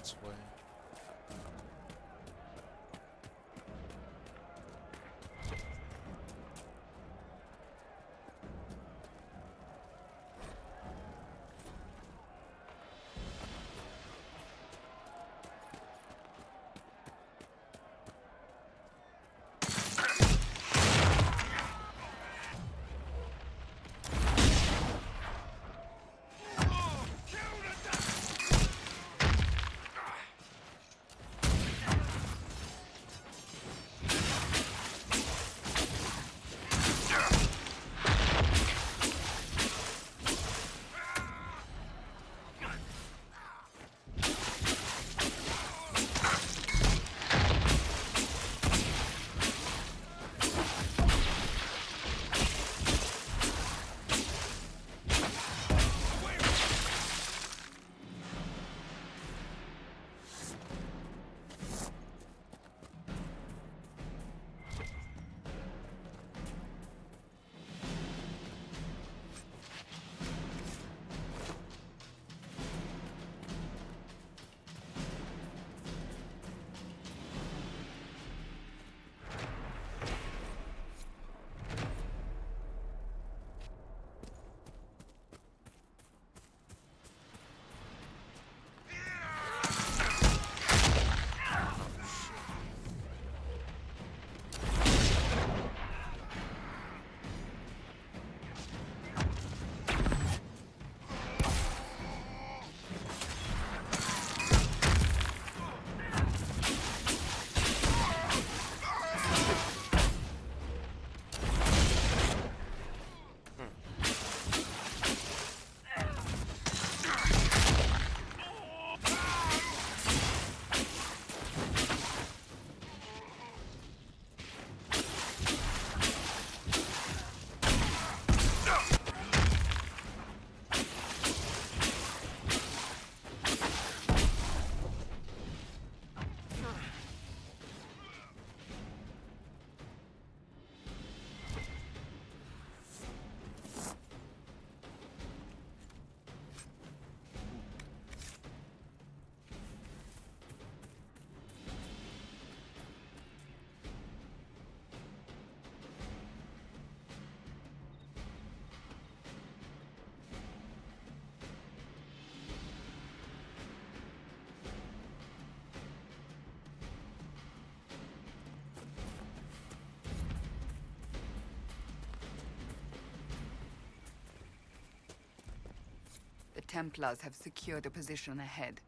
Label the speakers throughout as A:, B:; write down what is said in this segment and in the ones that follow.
A: this way.
B: The Templars have secured a position ahead.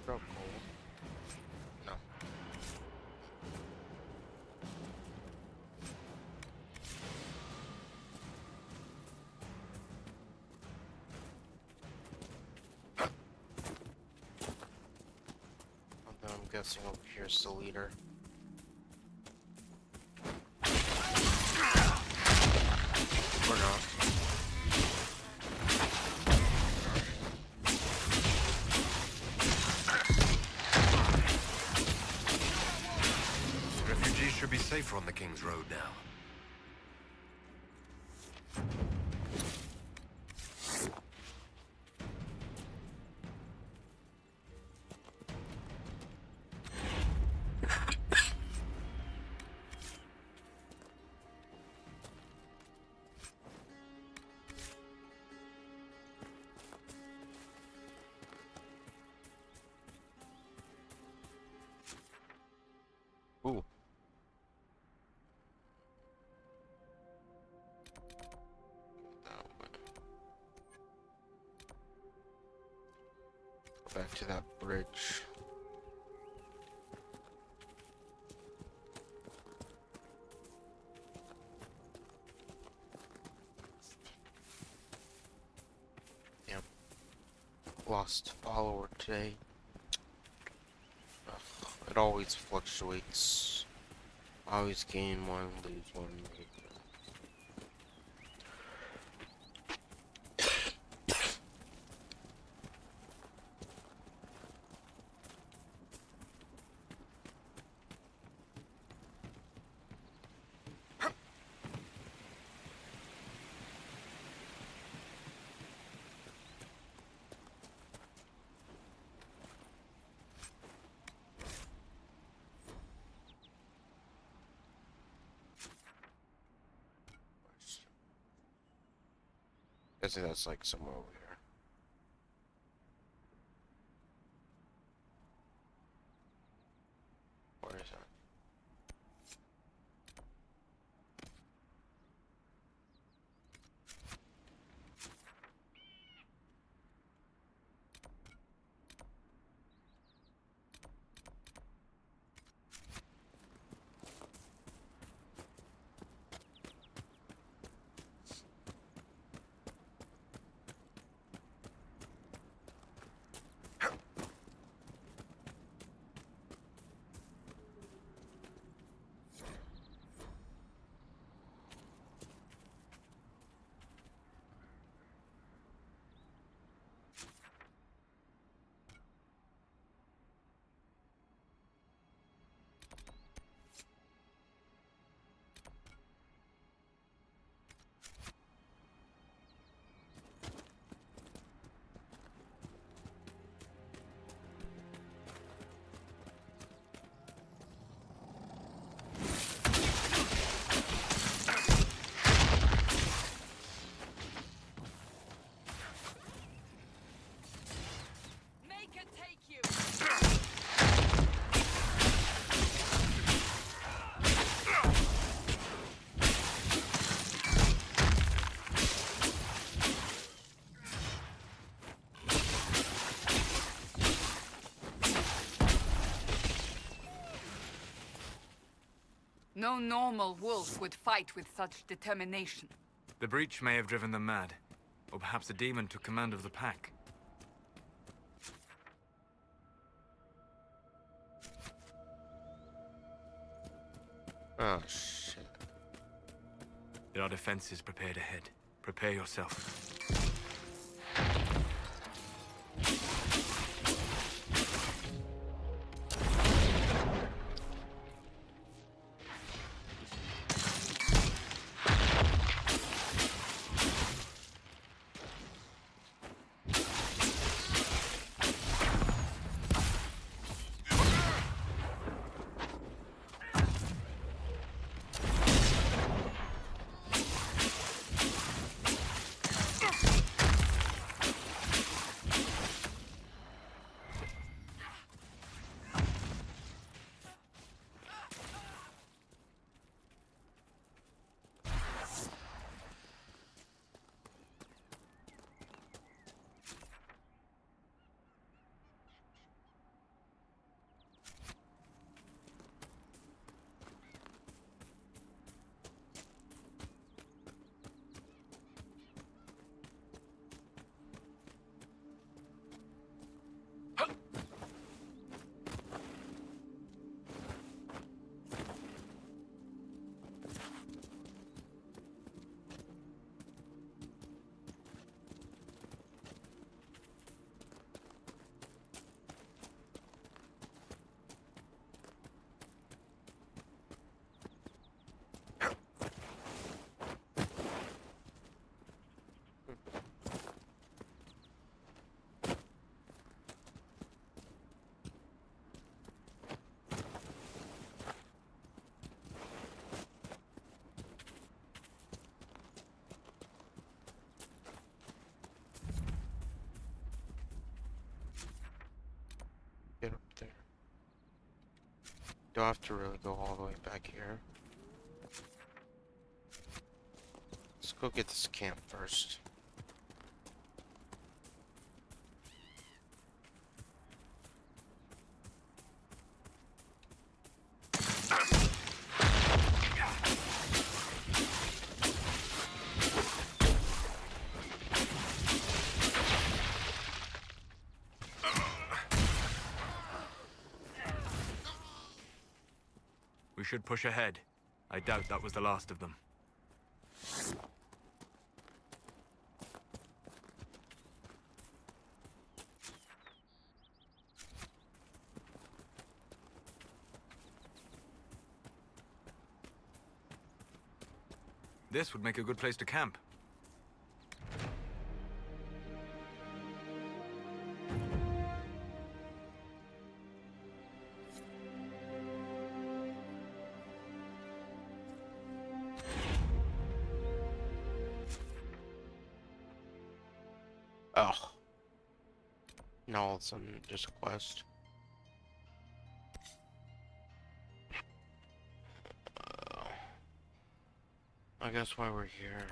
A: Real cool. No. And then I'm guessing over here's the leader. Or not.
C: Refugees should be safer on the King's Road now.
A: back to that bridge. Damn. Lost follower today. Ugh, it always fluctuates. I always gain one, lose one. I think that's like somewhere over here. Where is that?
B: Make it take you. No normal wolf would fight with such determination.
D: The breach may have driven them mad. Or perhaps a demon took command of the pack.
A: Oh shit.
D: There are defenses prepared ahead. Prepare yourself.
A: Get up there. Do I have to really go all the way back here? Let's go get this camp first.
D: should push ahead. I doubt that was the last of them. This would make a good place to camp.
A: Oh. Now all of a sudden, just a quest. I guess why we're here.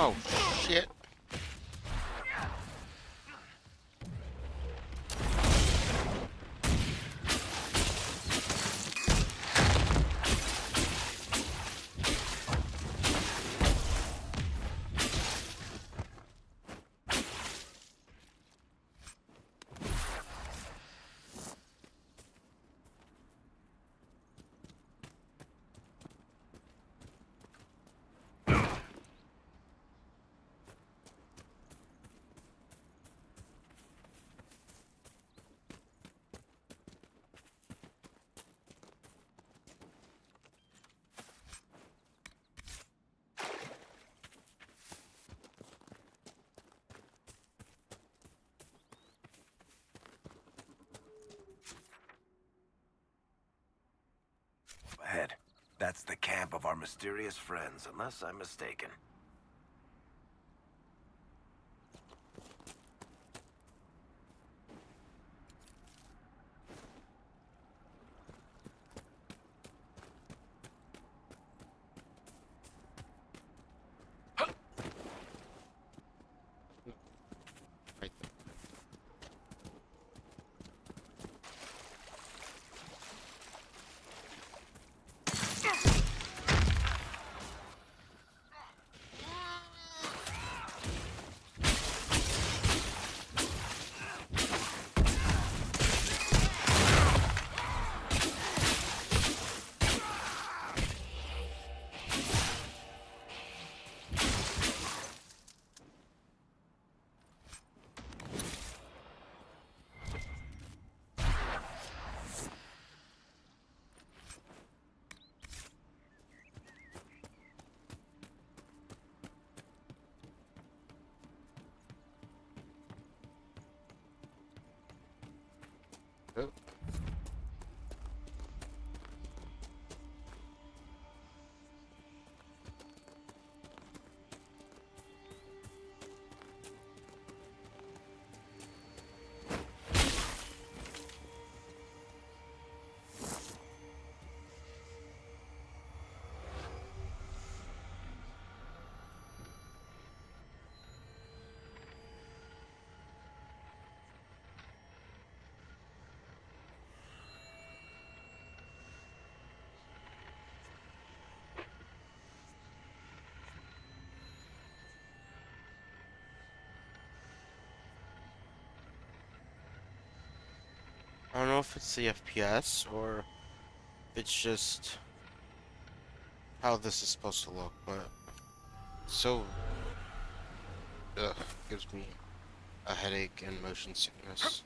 A: Oh, shit.
C: Ahead. That's the camp of our mysterious friends, unless I'm mistaken.
A: Right there. Oh. I don't know if it's the FPS or It's just how this is supposed to look, but so gives me a headache and motion sickness.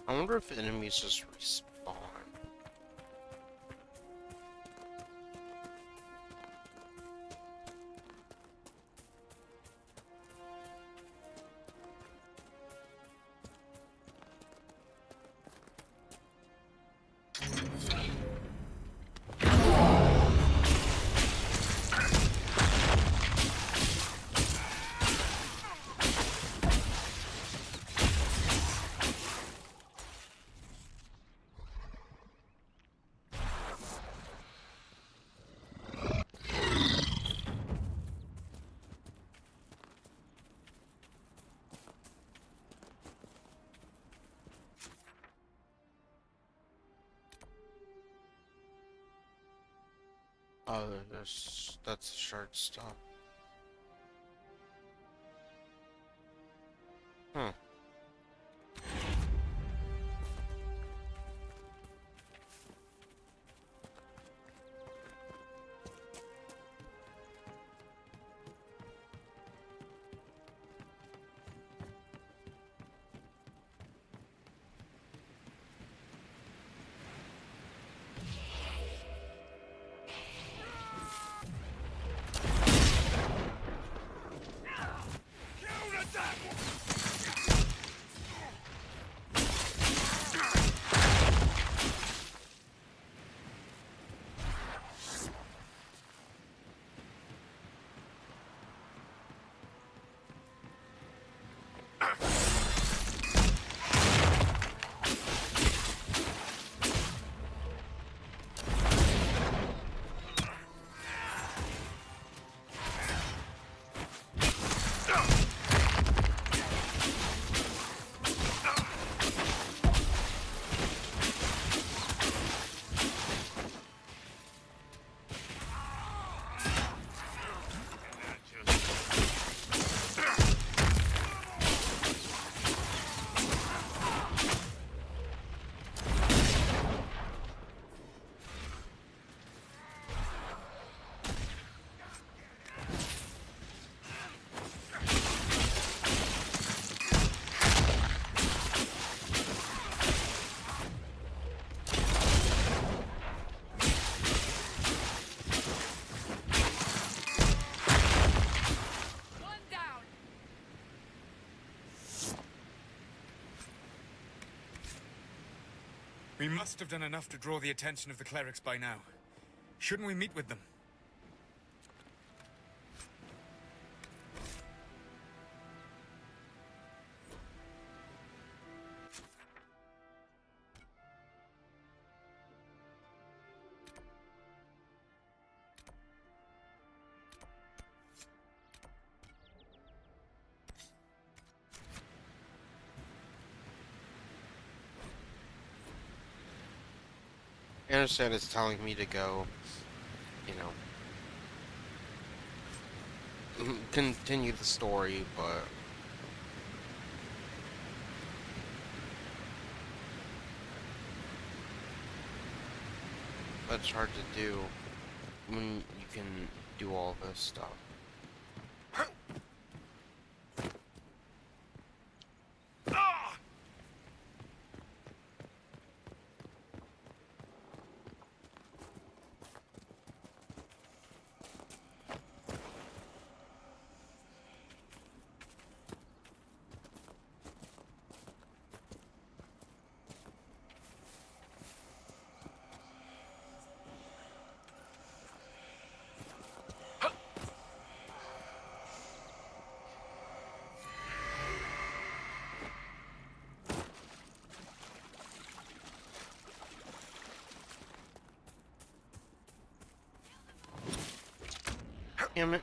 A: I wonder if enemies just respawn. Oh, that's shard stuff. Hmm.
B: One down.
D: We must have done enough to draw the attention of the clerics by now. Shouldn't we meet with them?
A: I understand it's telling me to go, you know, continue the story, but that's hard to do when you can do all this stuff. Damn it.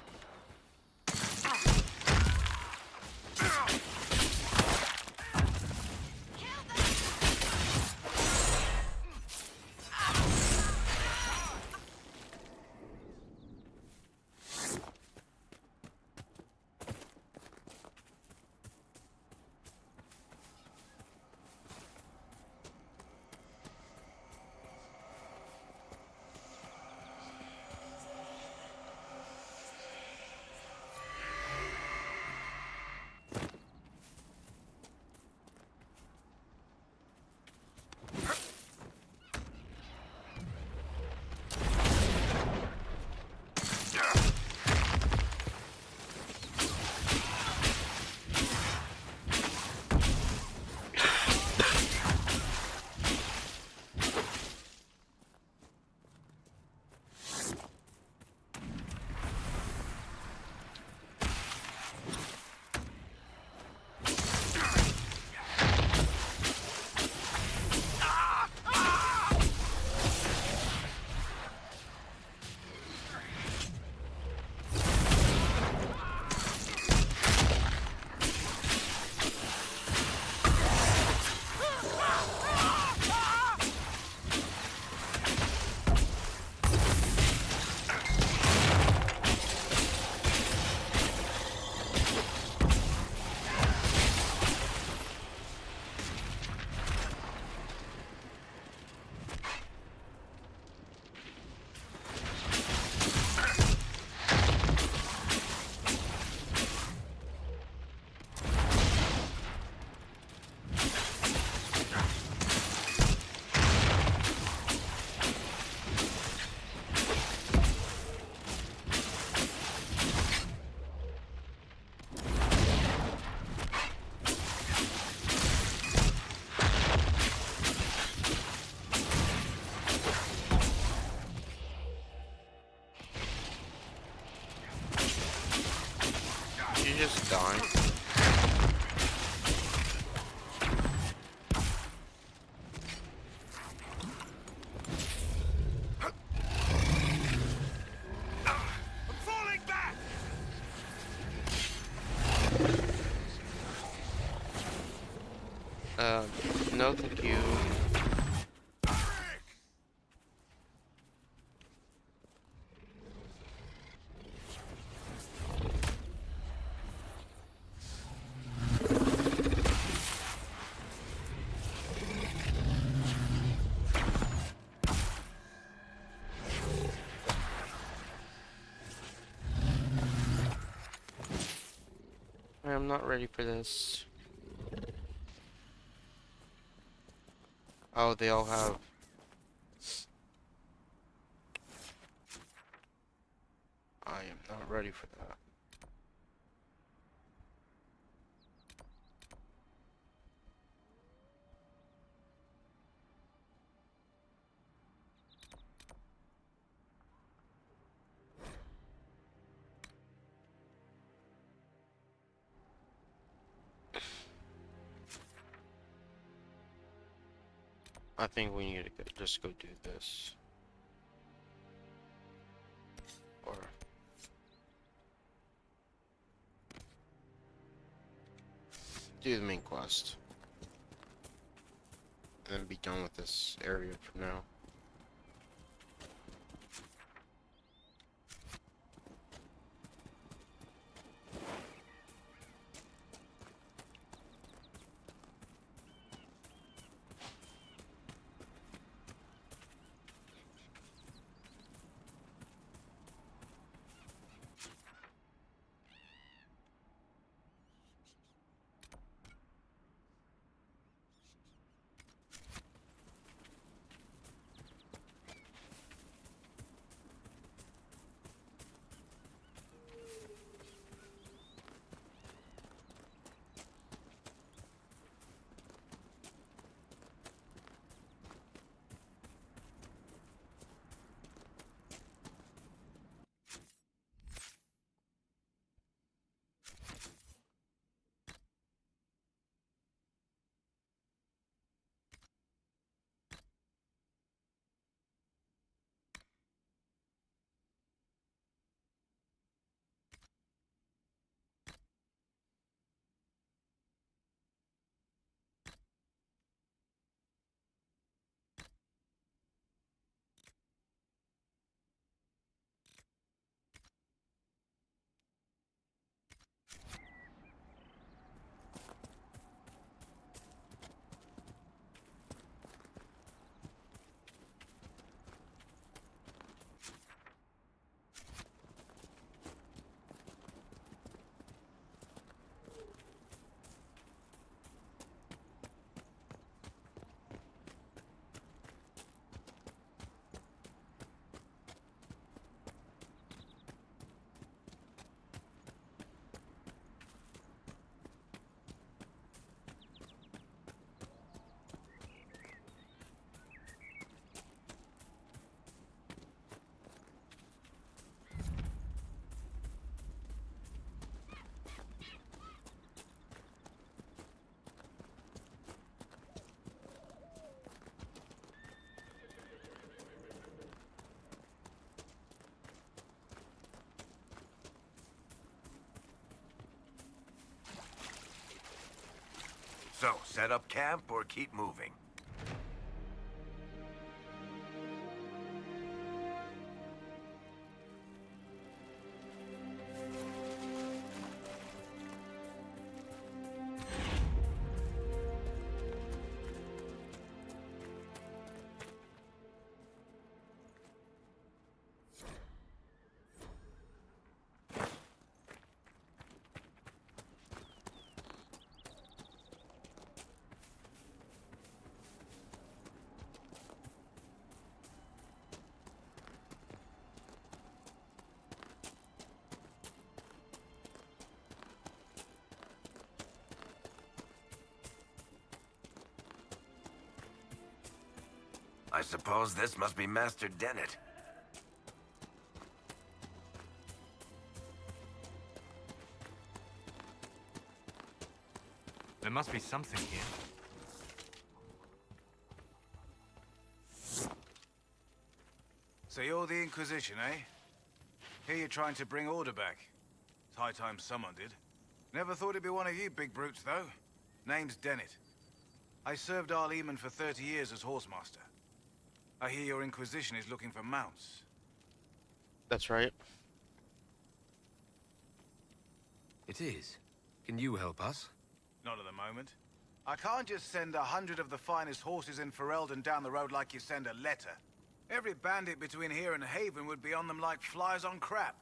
A: You just die.
C: I'm falling back!
A: No thank you. I'm not ready for this. Oh, they all have. I am not ready for that. I think we need to just go do this. Or do the main quest. And then be done with this area for now.
C: So, set up camp or keep moving? I suppose this must be Master Dennett.
D: There must be something here.
E: So you're the Inquisition, eh? Here you're trying to bring order back. It's high time someone did. Never thought it'd be one of you big brutes, though. Name's Dennett. I served Arl Eamon for 30 years as horsemaster. I hear your Inquisition is looking for mounts.
A: That's right.
D: It is. Can you help us?
E: Not at the moment. I can't just send 100 of the finest horses in Ferelden down the road like you send a letter. Every bandit between here and Haven would be on them like flies on crap.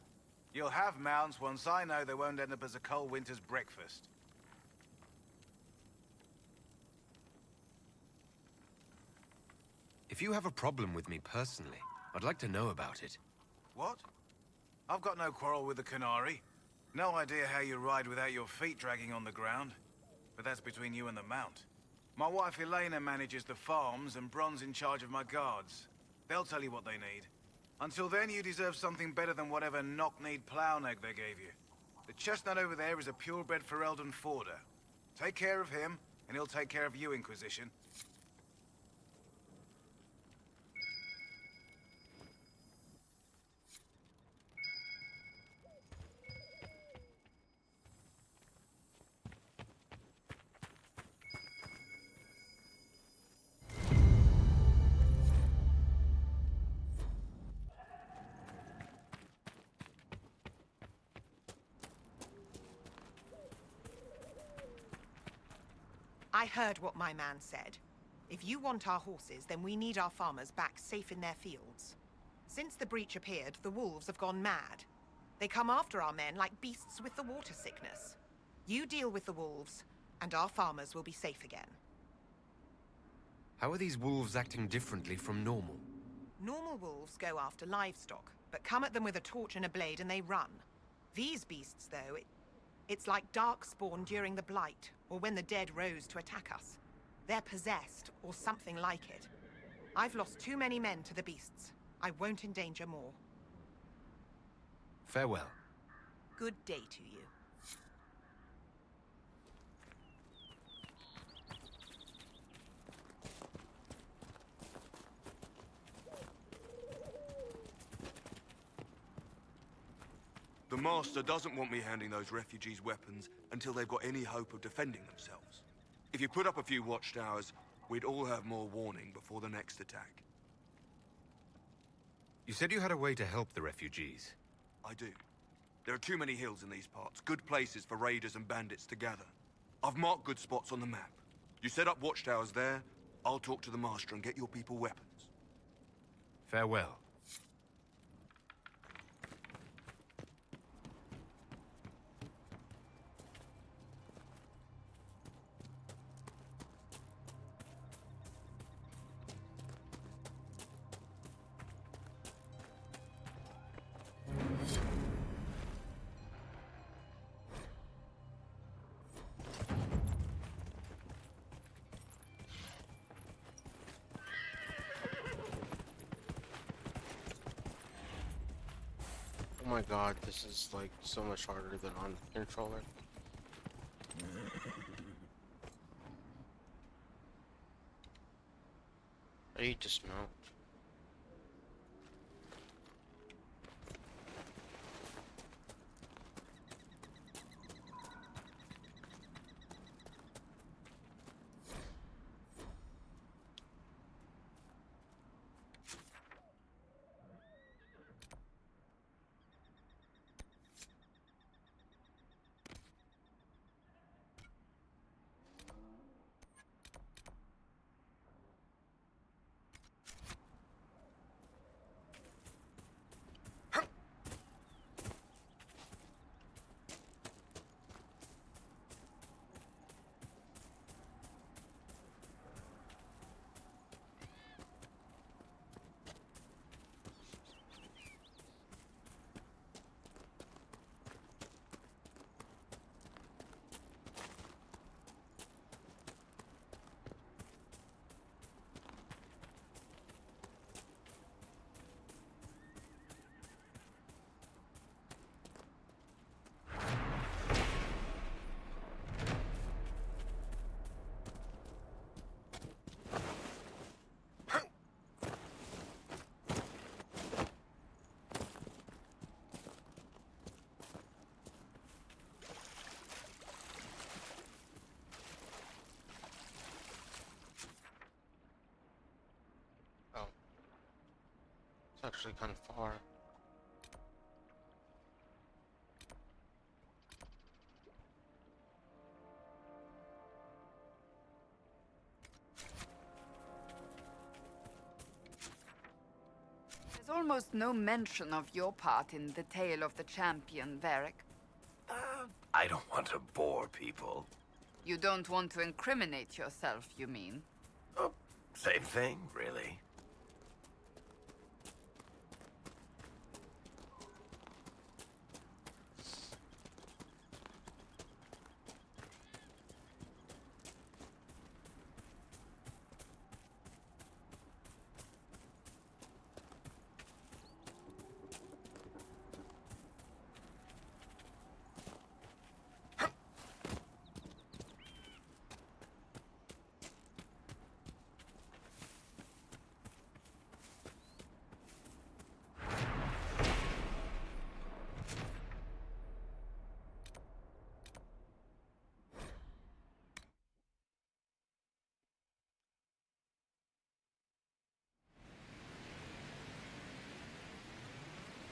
E: You'll have mounts once I know they won't end up as a cold winter's breakfast.
D: If you have a problem with me personally, I'd like to know about it.
E: What? I've got no quarrel with the Canary. No idea how you ride without your feet dragging on the ground. But that's between you and the mount. My wife Elena manages the farms and Bron's in charge of my guards. They'll tell you what they need. Until then, you deserve something better than whatever knock-kneed plow neck they gave you. The chestnut over there is a purebred Ferelden forder. Take care of him, and he'll take care of you, Inquisition.
F: I heard what my man said. If you want our horses, then we need our farmers back safe in their fields. Since the breach appeared, the wolves have gone mad. They come after our men like beasts with the water sickness. You deal with the wolves, and our farmers will be safe again.
D: How are these wolves acting differently from normal?
F: Normal wolves go after livestock, but come at them with a torch and a blade and they run. These beasts, though, it's like darkspawn during the Blight, or when the dead rose to attack us. They're possessed, or something like it. I've lost too many men to the beasts. I won't endanger more.
D: Farewell.
F: Good day to you.
G: The Master doesn't want me handing those refugees weapons until they've got any hope of defending themselves. If you put up a few watchtowers, we'd all have more warning before the next attack.
D: You said you had a way to help the refugees.
G: I do. There are too many hills in these parts, good places for raiders and bandits to gather. I've marked good spots on the map. You set up watchtowers there, I'll talk to the Master and get your people weapons.
D: Farewell.
A: Oh my god, this is like so much harder than on controller. I need to dismount. actually kind of far.
B: There's almost no mention of your part in the tale of the champion, Varric.
C: I don't want to bore people.
B: You don't want to incriminate yourself, you mean?
C: Oh, same thing, really.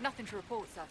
B: Nothing to report, sir.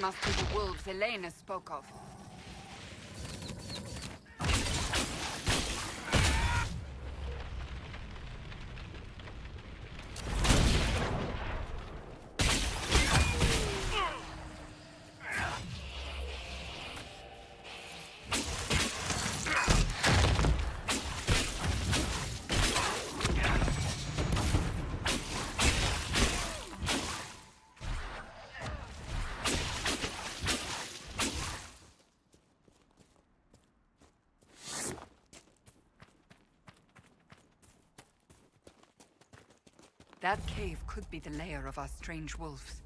B: must be the wolves Elena spoke of. That cave could be the lair of our strange wolves.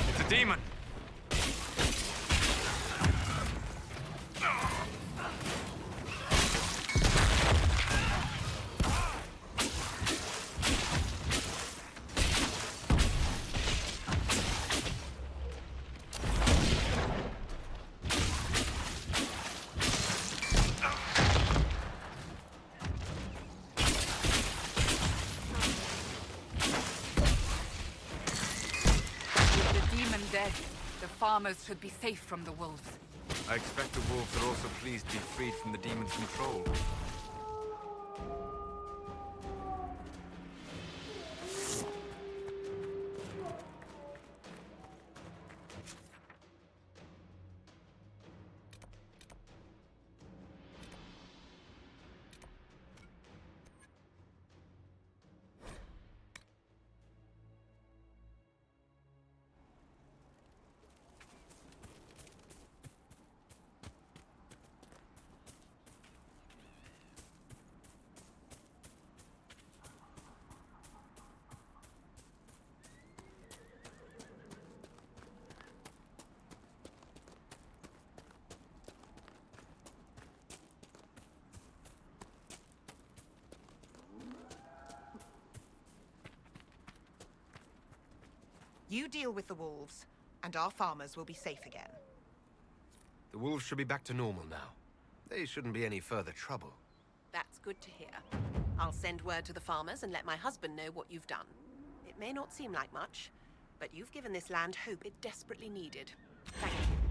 D: It's a demon!
B: Dead. The farmers should be safe from the wolves.
D: I expect the wolves are also pleased to be freed from the demon's control.
F: You deal with the wolves, and our farmers will be safe again.
H: The wolves should be back to normal now. They shouldn't be any further trouble.
I: That's good to hear. I'll send word to the farmers and let my husband know what you've done. It may not seem like much, but you've given this land hope it desperately needed. Thank you.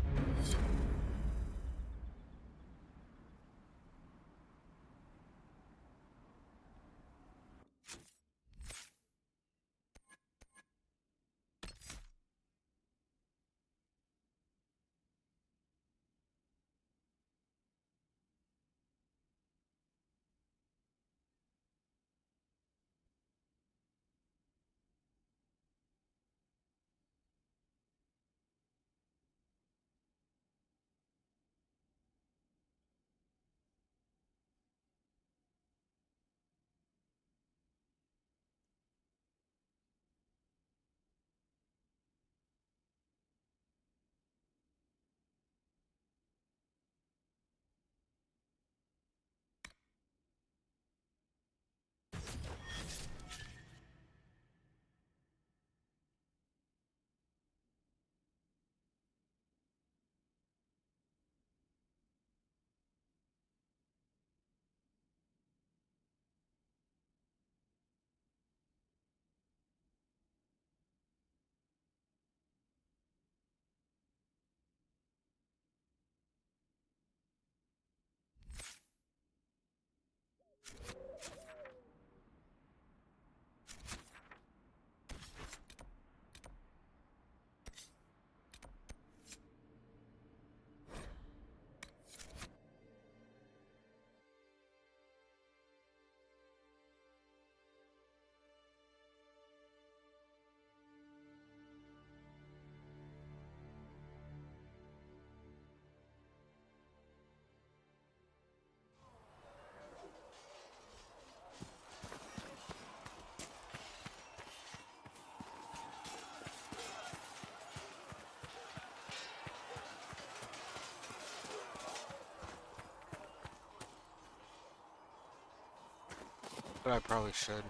A: But I probably should.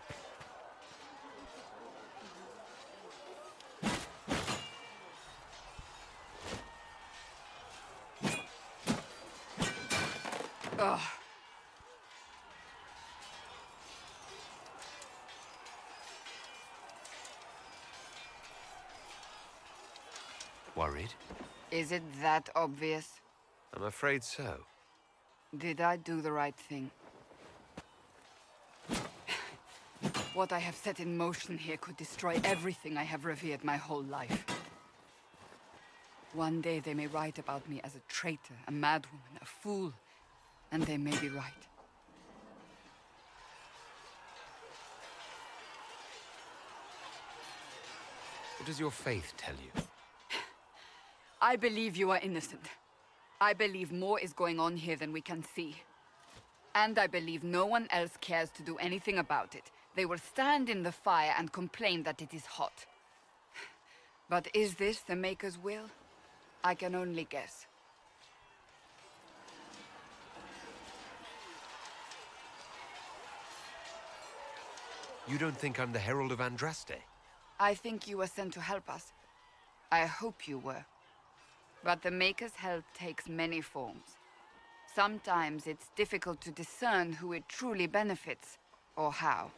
B: Ugh.
H: Worried?
B: Is it that obvious?
H: I'm afraid so.
B: Did I do the right thing? What I have set in motion here could destroy everything I have revered my whole life. One day they may write about me as a traitor, a madwoman, a fool, and they may be right.
H: What does your faith tell you?
B: I believe you are innocent. I believe more is going on here than we can see. And I believe no one else cares to do anything about it. They will stand in the fire and complain that it is hot. But is this the Maker's will? I can only guess.
H: You don't think I'm the Herald of Andraste?
B: I think you were sent to help us. I hope you were. But the Maker's help takes many forms. Sometimes it's difficult to discern who it truly benefits, or how.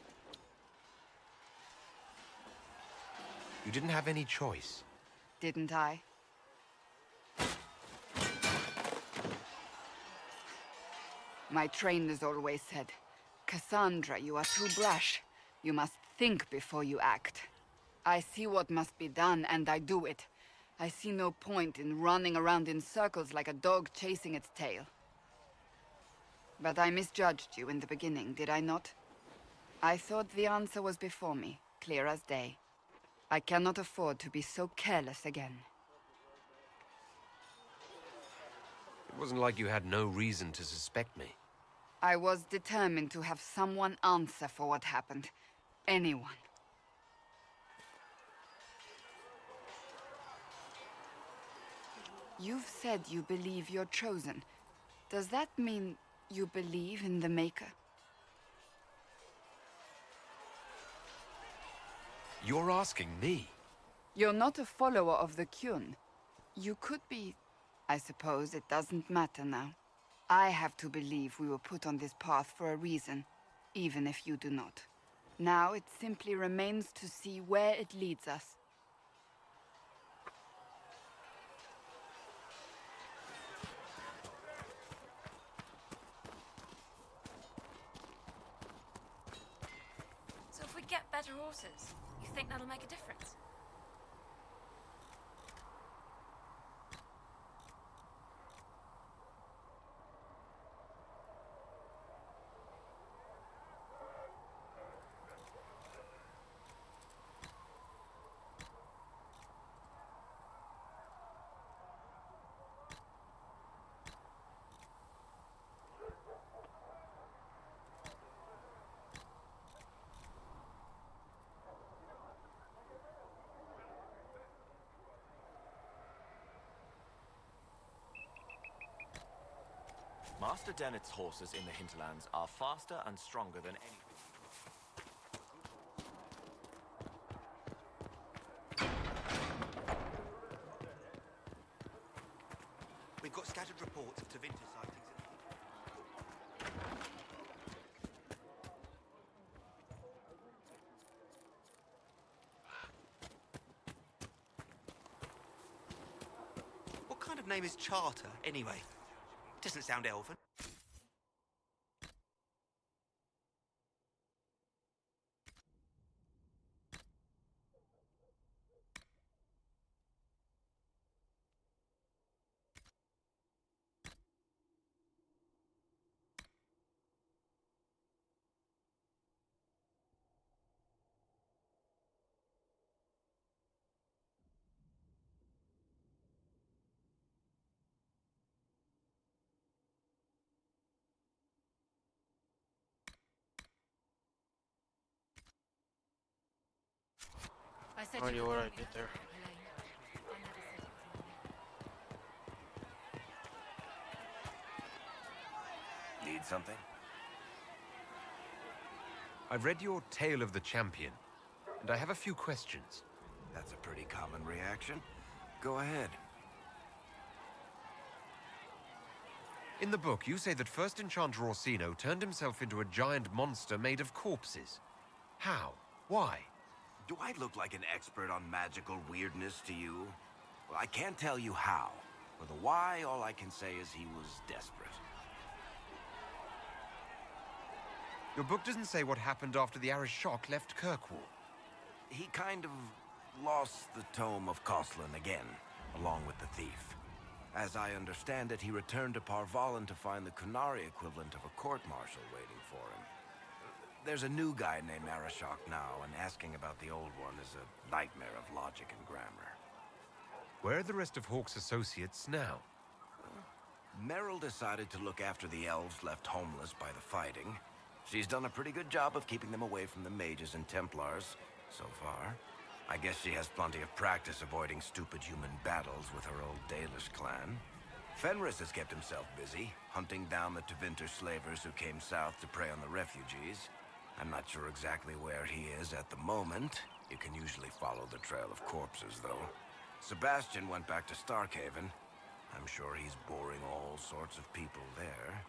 H: You didn't have any choice.
B: Didn't I? My trainers always said, Cassandra, you are too brash. You must think before you act. I see what must be done, and I do it. I see no point in running around in circles like a dog chasing its tail. But I misjudged you in the beginning, did I not? I thought the answer was before me, clear as day. I cannot afford to be so careless again.
H: It wasn't like you had no reason to suspect me.
B: I was determined to have someone answer for what happened. Anyone. You've said you believe you're chosen. Does that mean you believe in the Maker?
H: You're asking me?
B: You're not a follower of the Kyun. You could be... I suppose it doesn't matter now. I have to believe we were put on this path for a reason, even if you do not. Now it simply remains to see where it leads us.
J: So if we get better horses, you think that'll make a difference?
K: Master Dennett's horses in the hinterlands are faster and stronger than any...
G: We've got scattered reports of Tevinter sightings. What kind of name is Charter, anyway? Doesn't sound elven.
J: I said
A: No
J: you
A: idea
J: could
A: what I
J: call me
A: did
J: that,
A: there.
J: Elaine. I never said it was wrong.
C: Need something?
H: I've read your Tale of the Champion, and I have a few questions.
C: That's a pretty common reaction. Go ahead.
H: In the book, you say that first Enchanter Orsino turned himself into a giant monster made of corpses. How? Why?
C: Do I look like an expert on magical weirdness to you? Well, I can't tell you how. For the why, all I can say is he was desperate.
H: Your book doesn't say what happened after the Arishok left Kirkwall.
C: He kind of lost the Tome of Coslin again, along with the thief. As I understand it, he returned to Parvalan to find the Kunari equivalent of a court-martial waiting for him. There's a new guy named Arishok now, and asking about the old one is a nightmare of logic and grammar.
H: Where are the rest of Hawke's associates now?
C: Meryl decided to look after the elves left homeless by the fighting. She's done a pretty good job of keeping them away from the mages and Templars, so far. I guess she has plenty of practice avoiding stupid human battles with her old Dalish clan. Fenris has kept himself busy, hunting down the Tevinter slavers who came south to prey on the refugees. I'm not sure exactly where he is at the moment. You can usually follow the trail of corpses, though. Sebastian went back to Starkhaven. I'm sure he's boring all sorts of people there.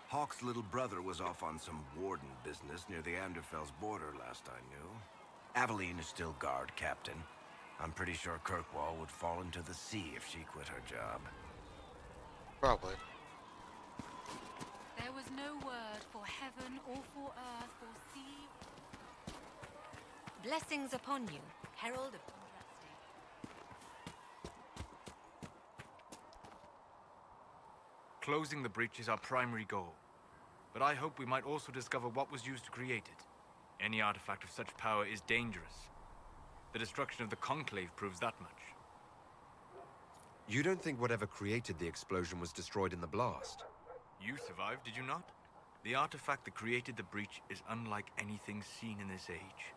C: Hawke's little brother was off on some warden business near the Anderfell's border last I knew. Aveline is still guard captain. I'm pretty sure Kirkwall would fall into the sea if she quit her job.
A: Probably.
J: There was no word for heaven or for earth or sea.
L: Blessings upon you, Herald of Contrasting.
D: Closing the breach is our primary goal. But I hope we might also discover what was used to create it. Any artifact of such power is dangerous. The destruction of the Conclave proves that much.
H: You don't think whatever created the explosion was destroyed in the blast?
D: You survived, did you not? The artifact that created the breach is unlike anything seen in this age.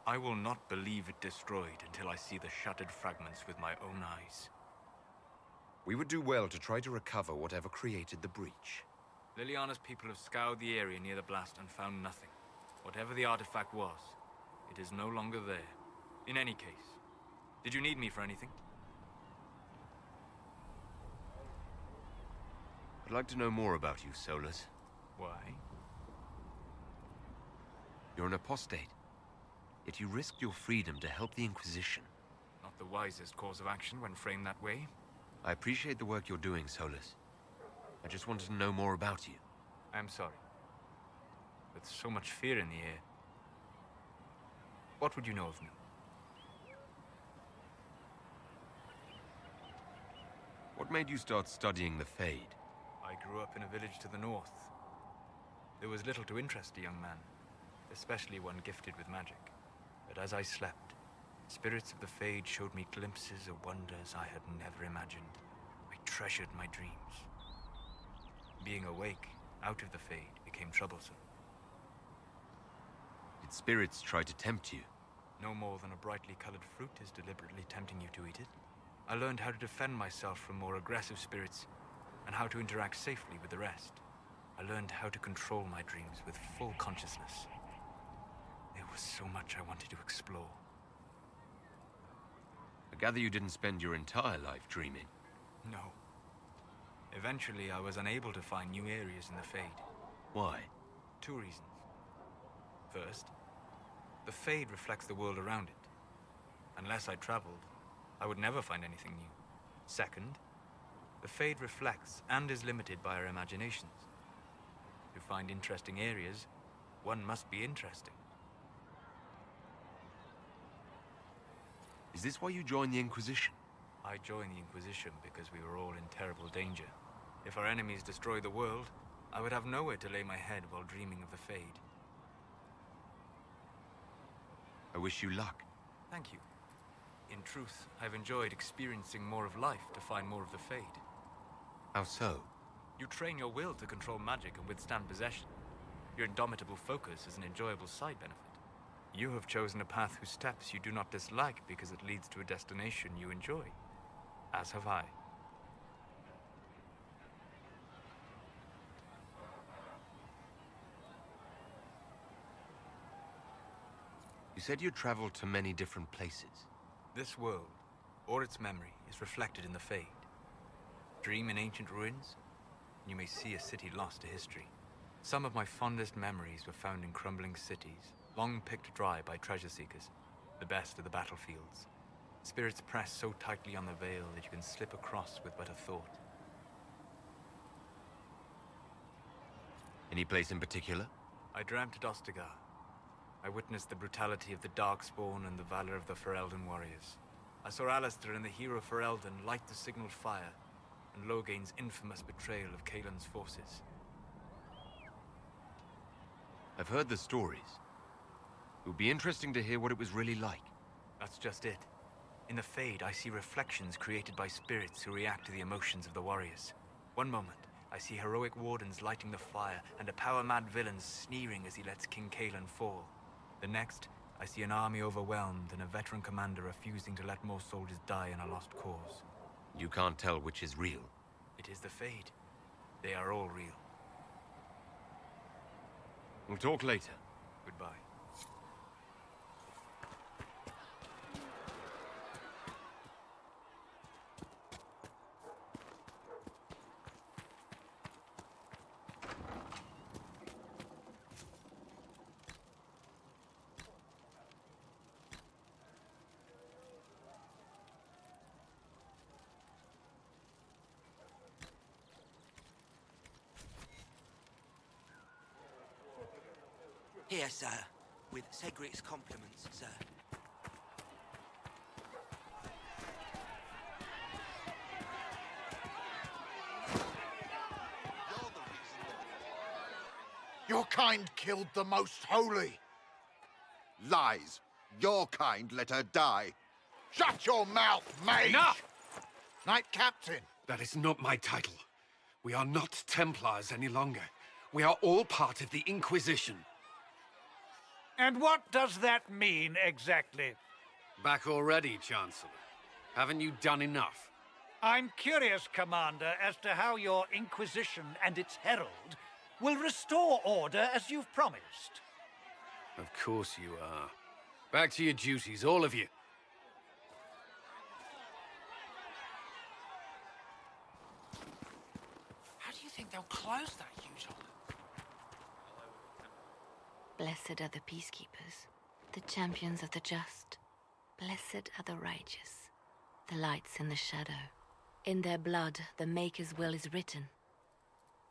D: I will not believe it destroyed until I see the shattered fragments with my own eyes.
H: We would do well to try to recover whatever created the breach.
D: Liliana's people have scoured the area near the blast and found nothing. Whatever the artifact was, it is no longer there. In any case, did you need me for anything?
H: I'd like to know more about you, Solus.
D: Why?
H: You're an apostate, yet you risked your freedom to help the Inquisition.
D: Not the wisest course of action when framed that way.
H: I appreciate the work you're doing, Solus. I just wanted to know more about you.
D: I am sorry. With so much fear in the air. What would you know of me?
H: What made you start studying the Fade?
D: I grew up in a village to the north. There was little to interest a young man, especially one gifted with magic. But as I slept, spirits of the Fade showed me glimpses of wonders I had never imagined. I treasured my dreams. Being awake, out of the Fade, became troublesome.
H: Did spirits try to tempt you?
D: No more than a brightly colored fruit is deliberately tempting you to eat it. I learned how to defend myself from more aggressive spirits, and how to interact safely with the rest. I learned how to control my dreams with full consciousness. There was so much I wanted to explore.
H: I gather you didn't spend your entire life dreaming.
D: No. Eventually, I was unable to find new areas in the Fade.
H: Why?
D: 2 reasons. First, the Fade reflects the world around it. Unless I traveled, I would never find anything new. Second, the Fade reflects and is limited by our imaginations. To find interesting areas, one must be interesting.
H: Is this why you joined the Inquisition?
D: I joined the Inquisition because we were all in terrible danger. If our enemies destroyed the world, I would have nowhere to lay my head while dreaming of the Fade.
H: I wish you luck.
D: Thank you. In truth, I've enjoyed experiencing more of life to find more of the Fade.
H: How so?
D: You train your will to control magic and withstand possession. Your indomitable focus is an enjoyable side benefit. You have chosen a path whose steps you do not dislike because it leads to a destination you enjoy. As have I.
H: You said you traveled to many different places.
D: This world, or its memory, is reflected in the Fade. Dream in ancient ruins, and you may see a city lost to history. Some of my fondest memories were found in crumbling cities, long picked dry by treasure seekers, the best of the battlefields. Spirits press so tightly on the veil that you can slip across with but a thought.
H: Any place in particular?
D: I dreamt at Ostagar. I witnessed the brutality of the Darkspawn and the valor of the Ferelden warriors. I saw Alistair and the hero Ferelden light the signaled fire, and Logain's infamous betrayal of Kaelin's forces.
H: I've heard the stories. It would be interesting to hear what it was really like.
D: That's just it. In the Fade, I see reflections created by spirits who react to the emotions of the warriors. One moment, I see heroic wardens lighting the fire, and a power-mad villain sneering as he lets King Kaelin fall. The next, I see an army overwhelmed and a veteran commander refusing to let more soldiers die in a lost cause.
H: You can't tell which is real.
D: It is the Fade. They are all real.
H: We'll talk later.
D: Goodbye.
M: Here, sir, with Cedric's compliments, sir.
N: Your kind killed the most holy.
O: Lies. Your kind let her die.
N: Shut your mouth, mage!
P: Enough!
N: Knight Captain.
P: That is not my title. We are not Templars any longer. We are all part of the Inquisition.
Q: And what does that mean, exactly?
P: Back already, Chancellor. Haven't you done enough?
Q: I'm curious, Commander, as to how your Inquisition and its herald will restore order as you've promised.
P: Of course you are. Back to your duties, all of you.
R: How do you think they'll close that huge hole?
L: Blessed are the peacekeepers, the champions of the just. Blessed are the righteous, the lights in the shadow. In their blood, the Maker's will is written.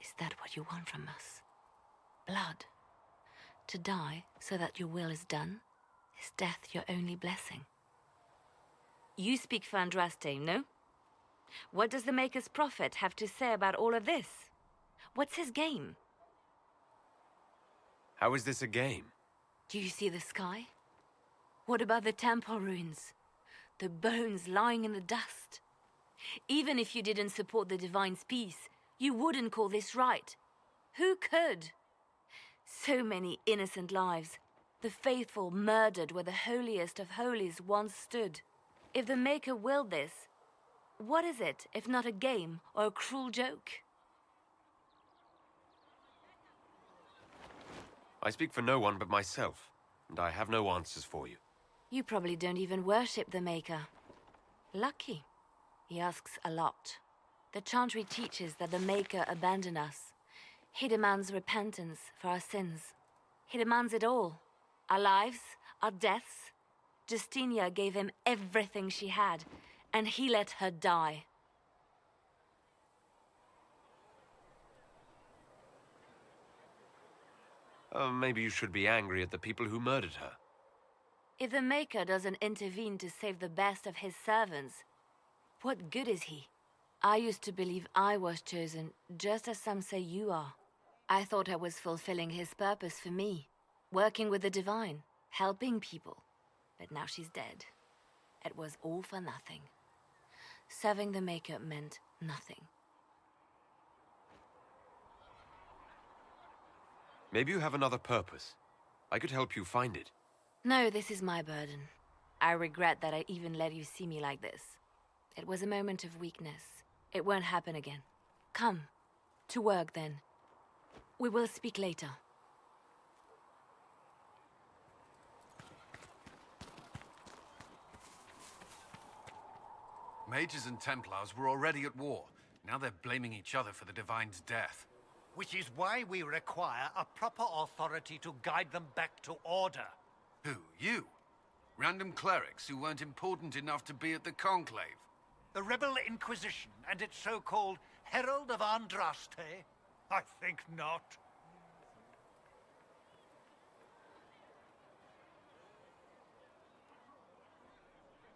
L: Is that what you want from us? Blood? To die so that your will is done? Is death your only blessing? You speak for Andraste, no? What does the Maker's prophet have to say about all of this? What's his game?
H: How is this a game?
L: Do you see the sky? What about the temple ruins? The bones lying in the dust? Even if you didn't support the Divine's peace, you wouldn't call this right. Who could? So many innocent lives. The faithful murdered where the holiest of holies once stood. If the Maker willed this, what is it if not a game or a cruel joke?
H: I speak for no one but myself, and I have no answers for you.
L: You probably don't even worship the Maker. Lucky. He asks a lot. The Chantry teaches that the Maker abandoned us. He demands repentance for our sins. He demands it all. Our lives, our deaths. Justinia gave him everything she had, and he let her die.
H: Maybe you should be angry at the people who murdered her.
L: If the Maker doesn't intervene to save the best of his servants, what good is he? I used to believe I was chosen, just as some say you are. I thought I was fulfilling his purpose for me, working with the Divine, helping people. But now she's dead. It was all for nothing. Serving the Maker meant nothing.
H: Maybe you have another purpose. I could help you find it.
L: No, this is my burden. I regret that I even let you see me like this. It was a moment of weakness. It won't happen again. Come. To work, then. We will speak later.
P: Mages and Templars were already at war. Now they're blaming each other for the Divine's death.
Q: Which is why we require a proper authority to guide them back to order.
P: Who? You? Random clerics who weren't important enough to be at the Conclave?
Q: The Rebel Inquisition and its so-called Herald of Andraste? I think not.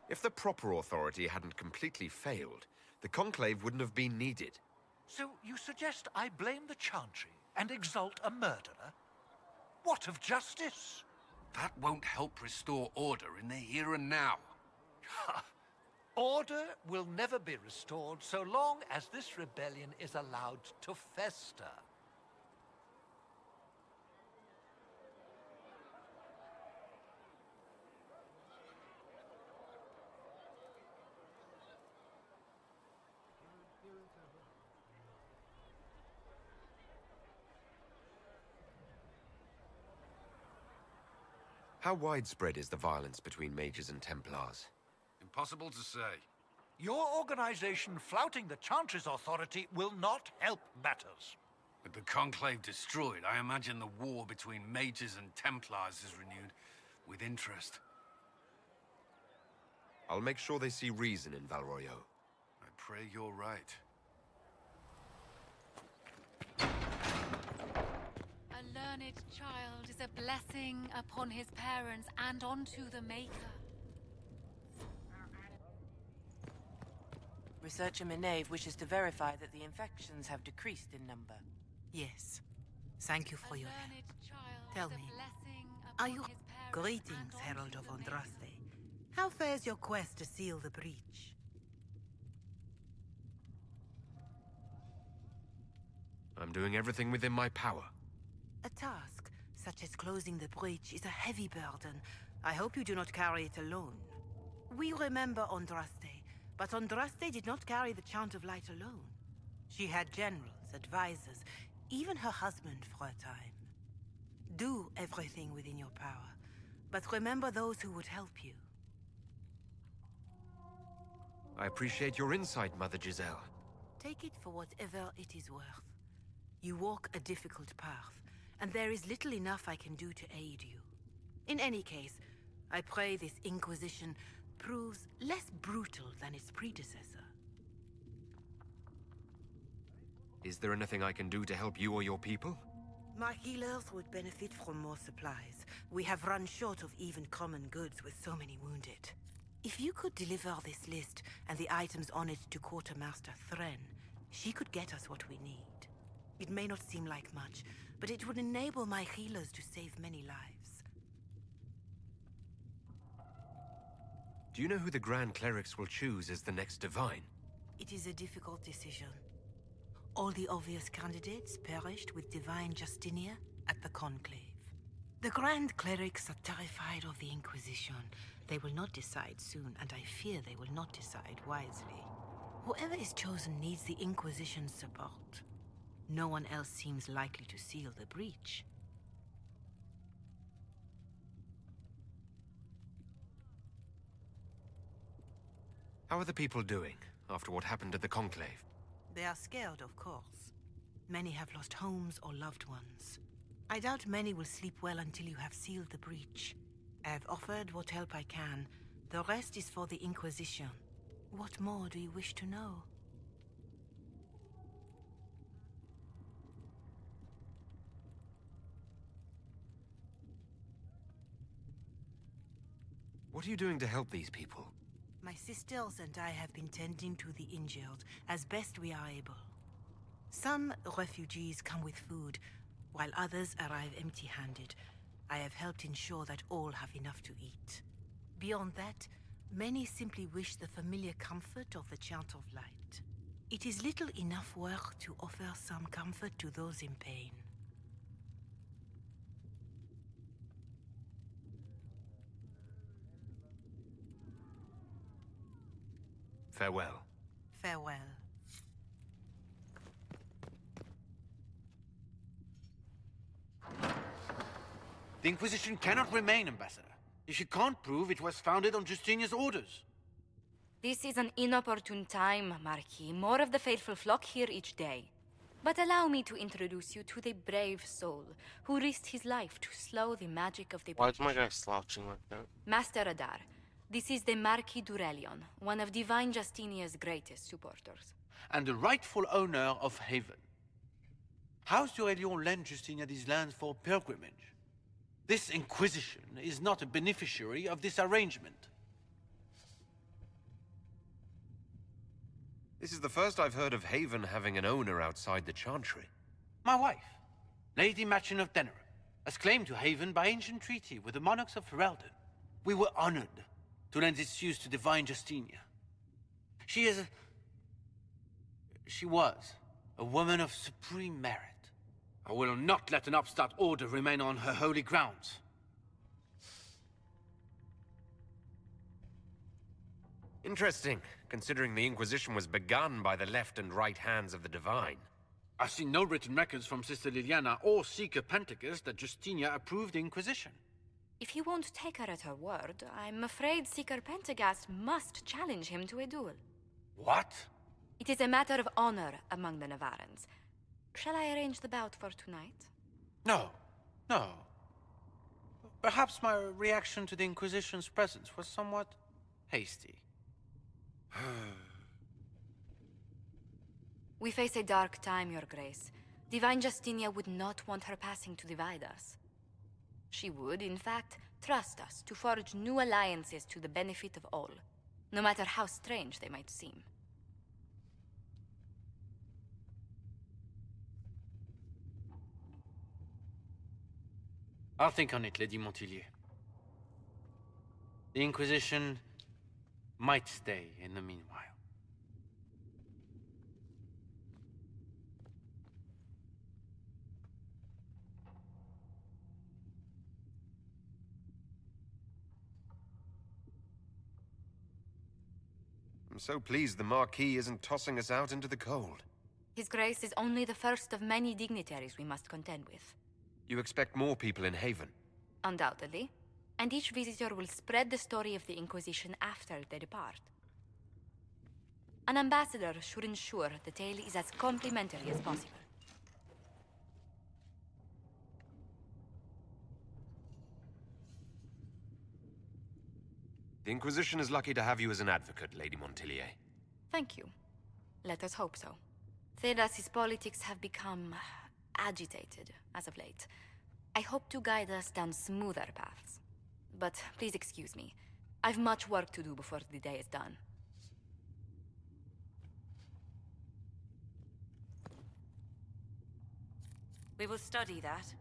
H: If the proper authority hadn't completely failed, the Conclave wouldn't have been needed.
Q: So you suggest I blame the Chantry and exalt a murderer? What of justice?
P: That won't help restore order in the here and now.
Q: Order will never be restored so long as this rebellion is allowed to fester.
H: How widespread is the violence between mages and Templars?
P: Impossible to say.
Q: Your organization flouting the Chantry's authority will not help matters.
P: With the Conclave destroyed, I imagine the war between mages and Templars is renewed with interest.
H: I'll make sure they see reason in Valroyo.
P: I pray you're right.
J: A learned child is a blessing upon his parents and onto the Maker.
S: Researcher Menave wishes to verify that the infections have decreased in number.
T: Yes. Thank you for your help. Tell me, are you... Greetings, Herald of Andraste. How fares your quest to seal the breach?
H: I'm doing everything within my power.
T: A task, such as closing the breach, is a heavy burden. I hope you do not carry it alone. We remember Andraste, but Andraste did not carry the Chant of Light alone. She had generals, advisors, even her husband for a time. Do everything within your power, but remember those who would help you.
H: I appreciate your insight, Mother Giselle.
T: Take it for whatever it is worth. You walk a difficult path, and there is little enough I can do to aid you. In any case, I pray this Inquisition proves less brutal than its predecessor.
H: Is there anything I can do to help you or your people?
T: My healers would benefit from more supplies. We have run short of even common goods with so many wounded. If you could deliver this list and the items on it to Quartermaster Thren, she could get us what we need. It may not seem like much, but it would enable my healers to save many lives.
H: Do you know who the Grand Clerics will choose as the next Divine?
T: It is a difficult decision. All the obvious candidates perished with Divine Justinia at the Conclave. The Grand Clerics are terrified of the Inquisition. They will not decide soon, and I fear they will not decide wisely. Whoever is chosen needs the Inquisition's support. No one else seems likely to seal the breach.
H: How are the people doing after what happened at the Conclave?
T: They are scared, of course. Many have lost homes or loved ones. I doubt many will sleep well until you have sealed the breach. I have offered what help I can. The rest is for the Inquisition. What more do you wish to know?
H: What are you doing to help these people?
T: My sisters and I have been tending to the injured as best we are able. Some refugees come with food, while others arrive empty-handed. I have helped ensure that all have enough to eat. Beyond that, many simply wish the familiar comfort of the Chant of Light. It is little enough work to offer some comfort to those in pain.
H: Farewell.
T: Farewell.
N: The Inquisition cannot remain, Ambassador, if you can't prove it was founded on Justinia's orders.
L: This is an inopportune time, Marquis. More of the faithful flock here each day. But allow me to introduce you to the brave soul who risked his life to slow the magic of the
A: Why is my guy slouching like that?
L: Master Adar, this is the Marquis Durelion, one of Divine Justinia's greatest supporters.
U: And the rightful owner of Haven. House Durelion lent Justinia these lands for pilgrimage. This Inquisition is not a beneficiary of this arrangement.
H: This is the first I've heard of Haven having an owner outside the Chantry.
U: My wife, Lady Machin of Denerim, has claimed to Haven by ancient treaty with the monarchs of Ferelden. We were honored to lend its use to Divine Justinia. She was a woman of supreme merit. I will not let an upstart order remain on her holy grounds.
H: Interesting, considering the Inquisition was begun by the left and right hands of the Divine.
U: I've seen no written records from Sister Liliana or Seeker Pentacus that Justinia approved the Inquisition.
L: If you won't take her at her word, I'm afraid Seeker Pentagast must challenge him to a duel.
U: What?
L: It is a matter of honor among the Navarans. Shall I arrange the bout for tonight?
U: No. Perhaps my reaction to the Inquisition's presence was somewhat hasty.
L: We face a dark time, Your Grace. Divine Justinia would not want her passing to divide us. She would, in fact, trust us to forge new alliances to the benefit of all, no matter how strange they might seem.
U: I'll think on it, Lady Montillier. The Inquisition might stay in the meanwhile.
H: I'm so pleased the Marquis isn't tossing us out into the cold.
L: His Grace is only the first of many dignitaries we must contend with.
H: You expect more people in Haven?
L: Undoubtedly. And each visitor will spread the story of the Inquisition after they depart. An ambassador should ensure the tale is as complimentary as possible.
H: The Inquisition is lucky to have you as an advocate, Lady Montillier.
L: Thank you. Let us hope so. Thedas's politics have become agitated as of late. I hope to guide us down smoother paths. But please excuse me. I've much work to do before the day is done.
S: We will study that.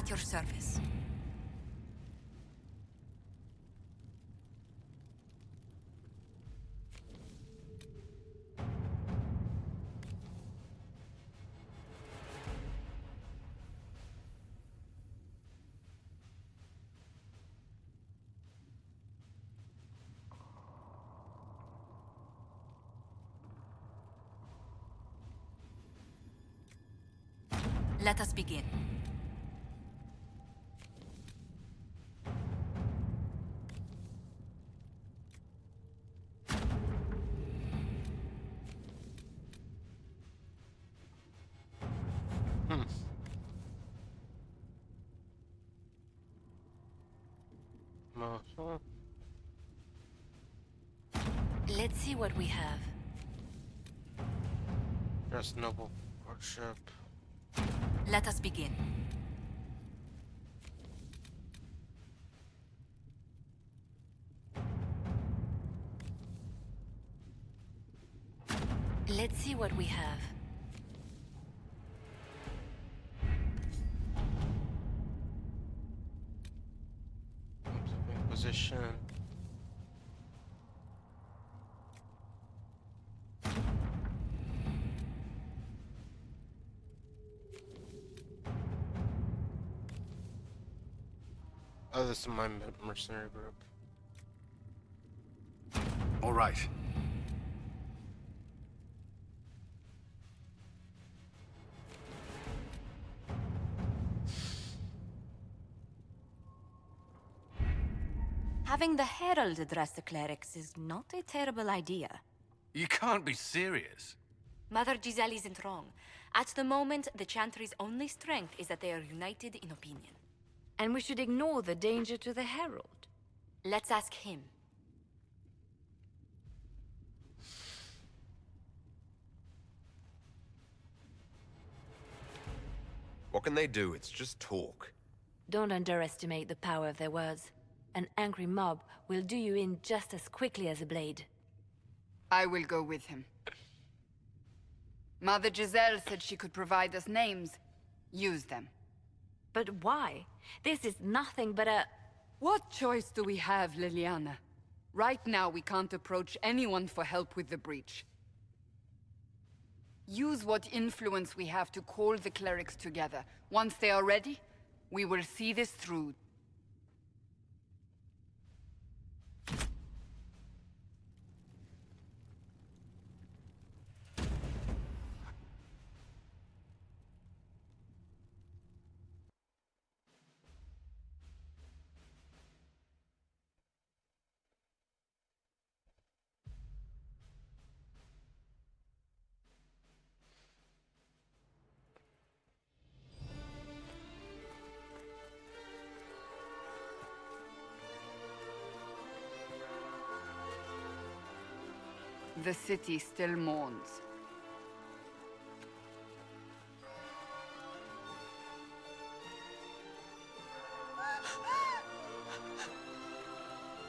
E: At your service. Let us begin.
L: Let's see what we have.
A: Dress noble courtship.
E: Let us begin.
L: Let's see what we have.
A: Inquisition. Oh, this is my mercenary group.
P: All right.
E: Having the Herald address the clerics is not a terrible idea.
P: You can't be serious.
E: Mother Giselle isn't wrong. At the moment, the Chantry's only strength is that they are united in opinion.
L: And we should ignore the danger to the Herald.
E: Let's ask him.
H: What can they do? It's just talk.
L: Don't underestimate the power of their words. An angry mob will do you in just as quickly as a blade.
B: I will go with him. Mother Giselle said she could provide us names. Use them.
L: But why? This is nothing but a...
B: What choice do we have, Liliana? Right now, we can't approach anyone for help with the breach. Use what influence we have to call the clerics together. Once they are ready, we will see this through. The city still mourns.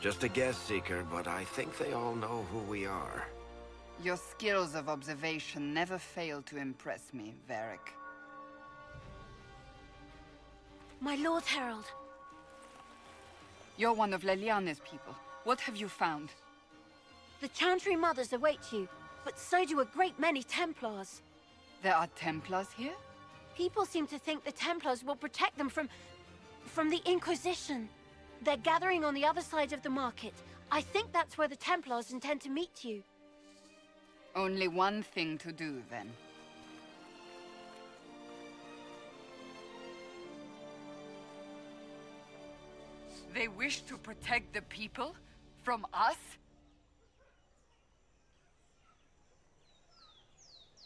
C: Just a guess, Seeker, but I think they all know who we are.
B: Your skills of observation never fail to impress me, Varric.
L: My Lord Herald.
B: You're one of Leliana's people. What have you found?
V: The Chantry Mothers await you, but so do a great many Templars.
B: There are Templars here?
V: People seem to think the Templars will protect them from the Inquisition. They're gathering on the other side of the market. I think that's where the Templars intend to meet you.
B: Only one thing to do, then. They wish to protect the people? From us?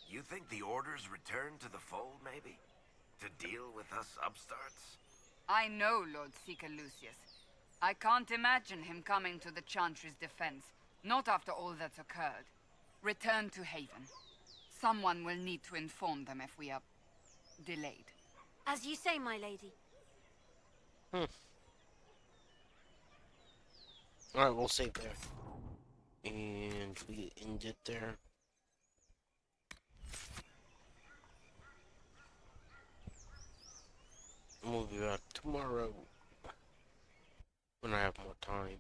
C: You think the Order's returned to the fold, maybe? To deal with us upstarts?
B: I know Lord Seeker Lucius. I can't imagine him coming to the Chantry's defense. Not after all that's occurred. Return to Haven. Someone will need to inform them if we are delayed.
V: As you say, my lady.
A: Alright, we'll save there. And we end it there. we'll be back tomorrow when I have more time.